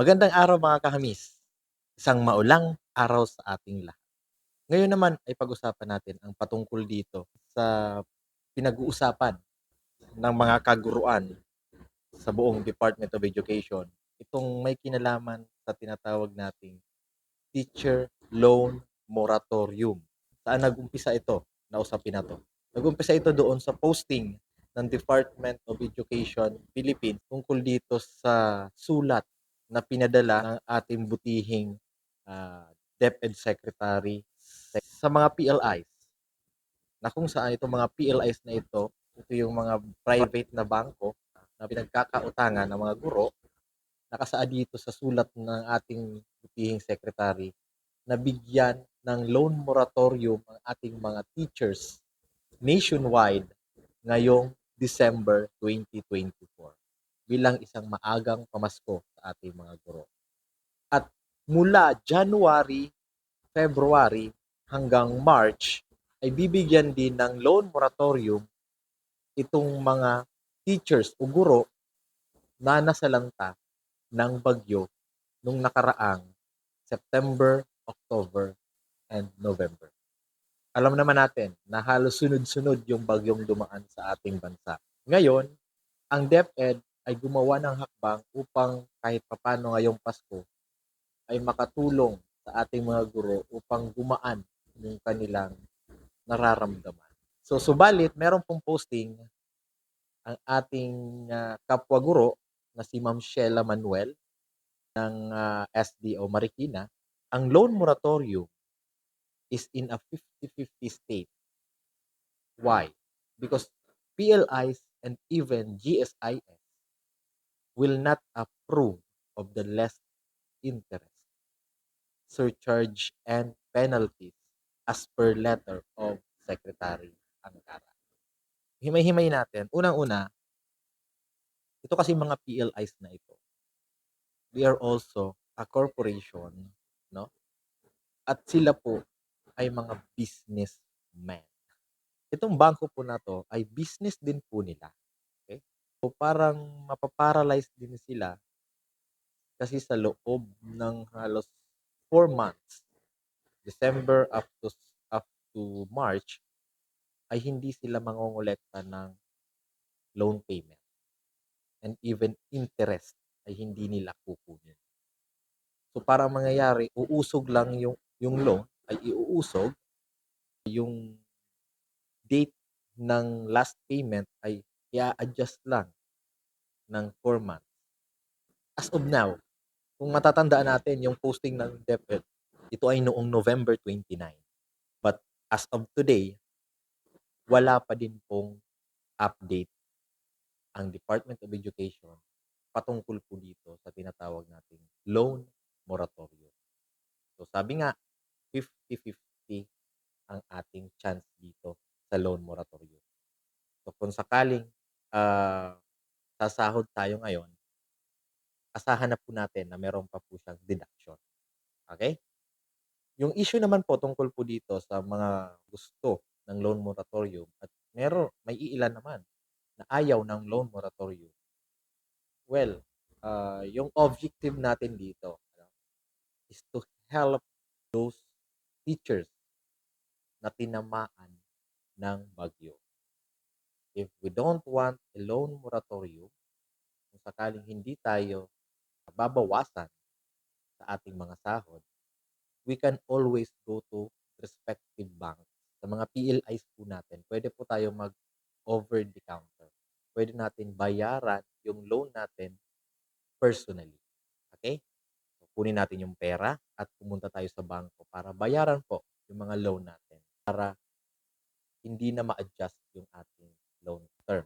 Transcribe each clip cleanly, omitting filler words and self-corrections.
Magandang araw mga kahamis. Isang maulang araw sa ating lahat. Ngayon naman ay pag-usapan natin ang patungkol dito sa pinag-uusapan ng mga kaguruan sa buong Department of Education. Itong may kinalaman sa tinatawag nating Teacher Loan Moratorium. Saan nag-umpisa ito na usapin na to? Nag-umpisa ito doon sa posting ng Department of Education Philippines tungkol dito sa sulat na pinadala ng ating butihing DepEd Secretary sa mga PLIs na kung saan itong mga PLIs na ito yung mga private na bangko na pinagkakautangan ng mga guro, nakasaad dito sa sulat ng ating butihing secretary na bigyan ng loan moratorium ang ating mga teachers nationwide ngayong December 2024 bilang isang maagang pamasko sa ating mga guro. At mula January, February hanggang March ay bibigyan din ng loan moratorium itong mga teachers o guro na nasalanta ng bagyo nung nakaraang September, October, and November. Alam naman natin na halos sunod-sunod yung bagyong dumaan sa ating bansa. Ngayon, ang DepEd ay gumawa ng hakbang upang kahit papano ngayong Pasko ay makatulong sa ating mga guro upang gumaan yung kanilang nararamdaman. So, subalit, meron pong posting ang ating kapwa guro na si Ma'am Sheila Manuel ng SDO Marikina. Ang loan moratorium is in a 50-50 state. Why? Because PLIs and even GSIS will not approve of the less interest, surcharge, and penalties as per letter of Secretary Angara. Himay-himay natin. Unang-una, ito kasi mga PLIs na ito, they are also a corporation, no? At sila po ay mga businessmen. Itong bangko po na to ay business din po nila. Okay? So parang mapaparalyze din sila kasi sa loob ng halos 4 months, December up to March, ay hindi sila mangongolekta ng loan payment and even interest ay hindi nila kukunin. So parang mangyayari, uusog lang yung loan ay iuusog, yung date ng last payment ay i-adjust lang ng 4 months. As of now, kung matatandaan natin yung posting ng DepEd, ito ay noong November 29. But as of today, wala pa din pong update ang Department of Education patungkol po dito sa tinatawag nating loan moratorium. So sabi nga, 50-50 ang ating chance dito sa loan moratorium. So kung sakaling sasahod tayo ngayon, asahan na po natin na meron pa po siyang deduction. Okay? Yung issue naman po tungkol po dito sa mga gusto ng loan moratorium at may iilan naman na ayaw ng loan moratorium. Well, yung objective natin dito is to help those teachers na tinamaan ng bagyo. If we don't want a loan moratorium, kung sakaling hindi tayo babawasan sa ating mga sahod, we can always go to respective banks. Sa mga PLIs po natin, pwede po tayo mag-over the counter. Pwede natin bayaran yung loan natin personally. Okay? So, kunin natin yung pera at pumunta tayo sa bangko para bayaran po yung mga loan natin para hindi na ma-adjust yung ating loan term.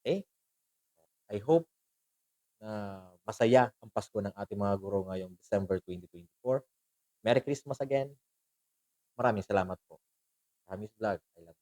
Okay? I hope na masaya ang Pasko ng ating mga guro ngayong December 2024. Merry Christmas again. Maraming salamat po. Hamis Vlog. I love you.